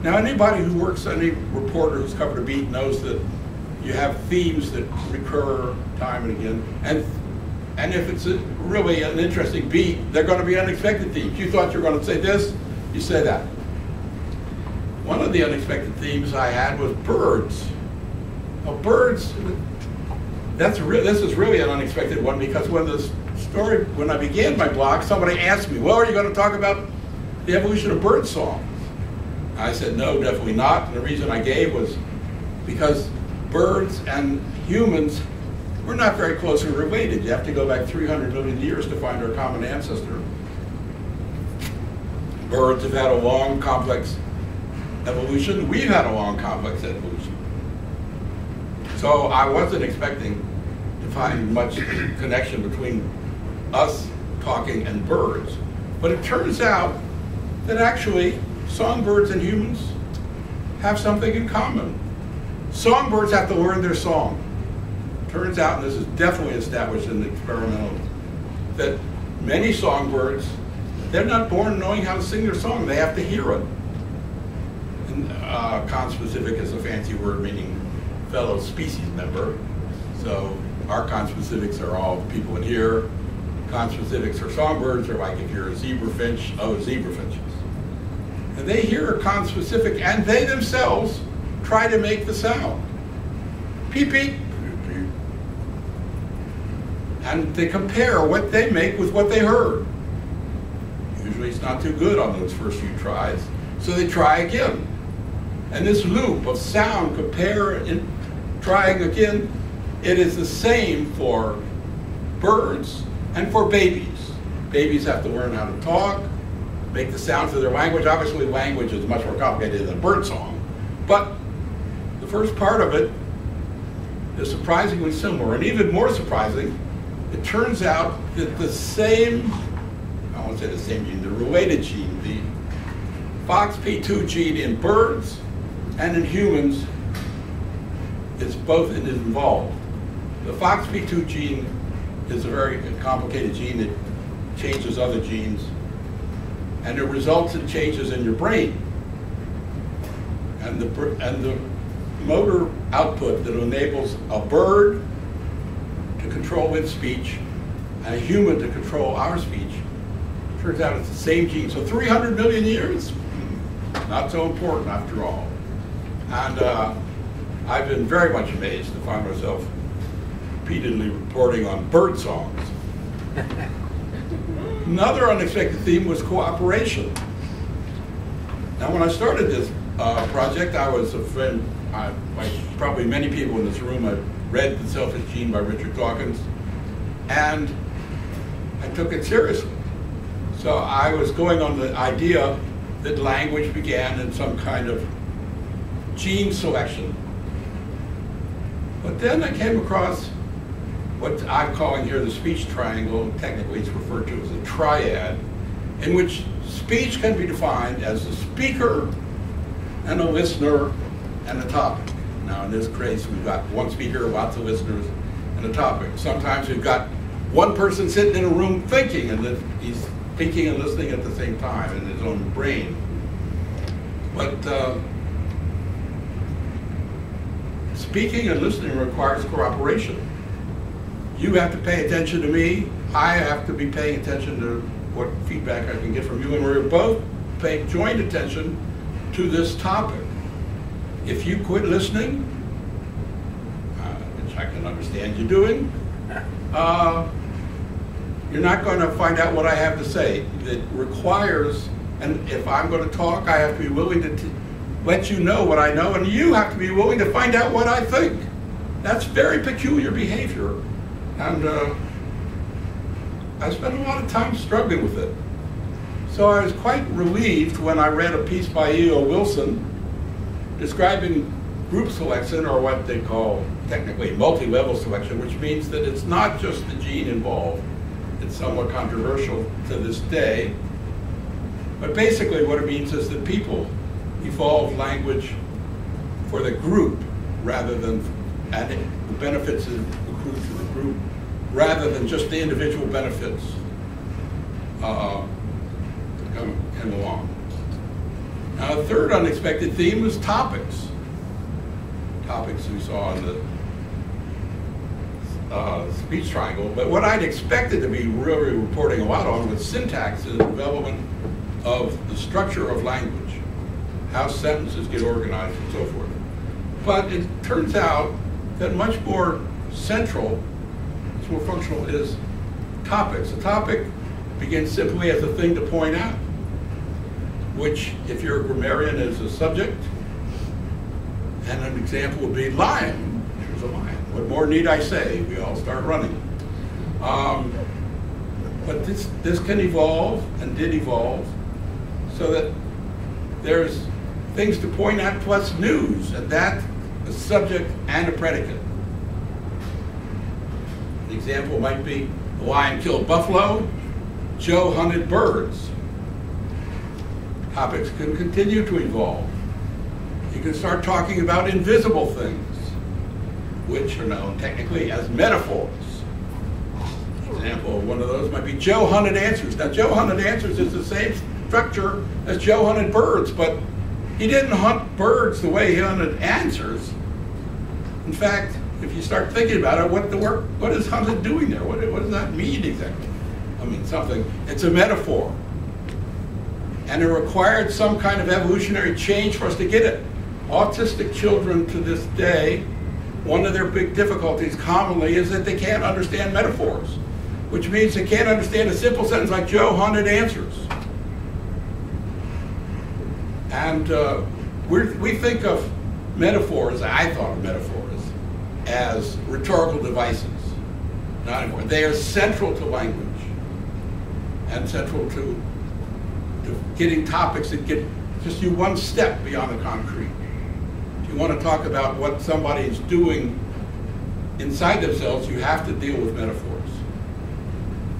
Now, anybody who works, any reporter who's covered a beat knows that you have themes that recur time and again. And if it's really an interesting beat, they're going to be unexpected themes. You thought you were going to say this, you say that. One of the unexpected themes I had was birds. Now, birds, this is really an unexpected one, because when I began my blog, somebody asked me, well, are you going to talk about the evolution of bird song? I said, no, definitely not. And the reason I gave was because birds and humans were not very closely related. You have to go back 300 million years to find our common ancestor. Birds have had a long, complex evolution. We've had a long, complex evolution. So I wasn't expecting to find much connection between us talking and birds. But it turns out that actually songbirds and humans have something in common. Songbirds have to learn their song. Turns out, and this is definitely established in the experimental, that many songbirds, they're not born knowing how to sing their song. They have to hear it. And conspecific is a fancy word meaning fellow species member. So our conspecifics are all the people in here. Conspecifics are songbirds, or like if you're a zebra finch, zebra finches. And they hear a conspecific, and they themselves try to make the sound. Peep, peep. And they compare what they make with what they heard. Usually it's not too good on those first few tries, so they try again. And this loop of sound, compare, and trying again, it is the same for birds and for babies. Babies have to learn how to talk, make the sounds of their language. Obviously, language is much more complicated than bird song, but the first part of it is surprisingly similar. And even more surprising, it turns out that the same, I won't say the same gene, the related gene, the FOXP2 gene in birds and in humans, is involved. The FOXP2 gene is a very complicated gene that changes other genes, and it results in changes in your brain. And the motor output that enables a bird to control its speech and a human to control our speech, turns out it's the same gene. So 300 million years, not so important after all. And I've been very much amazed to find myself repeatedly reporting on bird songs. Another unexpected theme was cooperation. Now, when I started this project, I was a friend, like probably many people in this room, I read The Selfish Gene by Richard Dawkins, and I took it seriously. So I was going on the idea that language began in some kind of gene selection. But then I came across what I'm calling here the speech triangle. Technically it's referred to as a triad, in which speech can be defined as a speaker and a listener and a topic. Now in this case we've got one speaker, lots of listeners, and a topic. Sometimes we've got one person sitting in a room thinking, and that he's thinking and listening at the same time in his own brain. But speaking and listening requires cooperation. You have to pay attention to me. I have to be paying attention to what feedback I can get from you, and we're both paying joint attention to this topic. If you quit listening, which I can understand you doing, you're not going to find out what I have to say. It requires, and if I'm going to talk, I have to be willing to let you know what I know, and you have to be willing to find out what I think. That's very peculiar behavior. And I spent a lot of time struggling with it. So I was quite relieved when I read a piece by E.O. Wilson describing group selection, or what they call technically multi-level selection, which means that it's not just the gene involved. It's somewhat controversial to this day. But basically what it means is that people evolve language for the group rather than, and the benefits that accrue to the group, rather than just the individual benefits that come along. Now, a third unexpected theme was topics. Topics we saw in the speech triangle, but what I'd expected to be really reporting a lot on was syntax and the development of the structure of language, how sentences get organized and so forth. But it turns out that much more central, much more functional is topics. A topic begins simply as a thing to point out, which, if you're a grammarian, is a subject, and an example would be lion. Here's a lion. What more need I say? We all start running. But this can evolve, and did evolve, so that there's things to point out plus news, and that a subject and a predicate. An example might be, the lion killed buffalo, Joe hunted birds. Topics can continue to evolve. You can start talking about invisible things, which are known technically as metaphors. An example of one of those might be Joe hunted answers. Now, Joe hunted answers is the same structure as Joe hunted birds, but he didn't hunt birds the way he hunted answers. In fact, if you start thinking about it, what is hunted doing there? What does that mean exactly? I mean, it's a metaphor. And it required some kind of evolutionary change for us to get it. Autistic children to this day, one of their big difficulties commonly is that they can't understand metaphors, which means they can't understand a simple sentence like Joe hunted answers. And we think of metaphors, I thought of metaphors, as rhetorical devices. Not anymore. They are central to language and central to getting topics that get just you one step beyond the concrete. If you want to talk about what somebody is doing inside themselves, you have to deal with metaphors.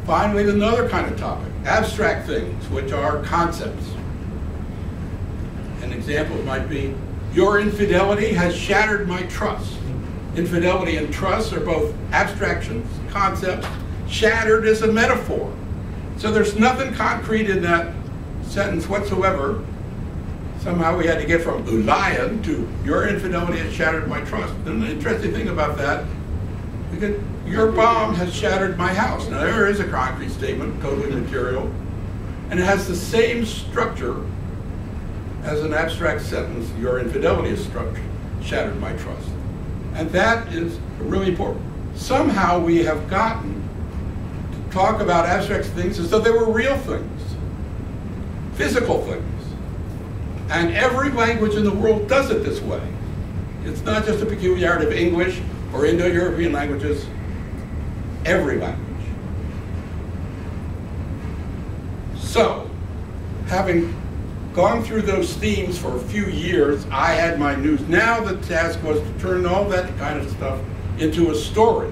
Finally, another kind of topic, abstract things, which are concepts. An example might be, your infidelity has shattered my trust. Infidelity and trust are both abstractions, concepts. Shattered is a metaphor. So there's nothing concrete in that sentence whatsoever. Somehow we had to get from lion to your infidelity has shattered my trust. And the interesting thing about that, your bomb has shattered my house. Now there is a concrete statement, totally material, and it has the same structure as an abstract sentence, your infidelity is shattered my trust. And that is really important. Somehow we have gotten to talk about abstract things as though they were real things, physical things. And every language in the world does it this way. It's not just a peculiarity of English or Indo-European languages, every language. So, having gone through those themes for a few years, I had my news. Now the task was to turn all that kind of stuff into a story.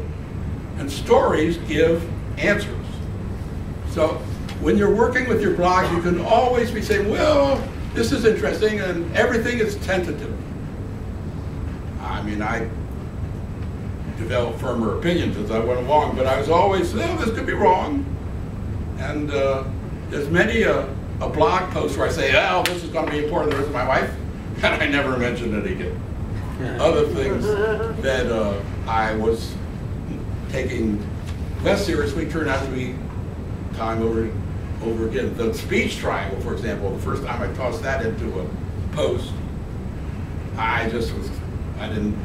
And stories give answers. So when you're working with your blog, you can always be saying, well, this is interesting, and everything is tentative. I mean, I developed firmer opinions as I went along, but I was always, well, this could be wrong. And there's many a blog post where I say, oh, this is going to be important to the rest of my life, and I never mention it again. Other things that I was taking less seriously turned out to be time over again. The speech triangle, for example, the first time I tossed that into a post, I didn't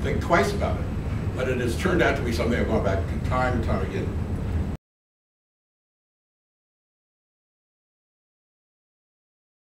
think twice about it. But it has turned out to be something I've gone back to time and time again.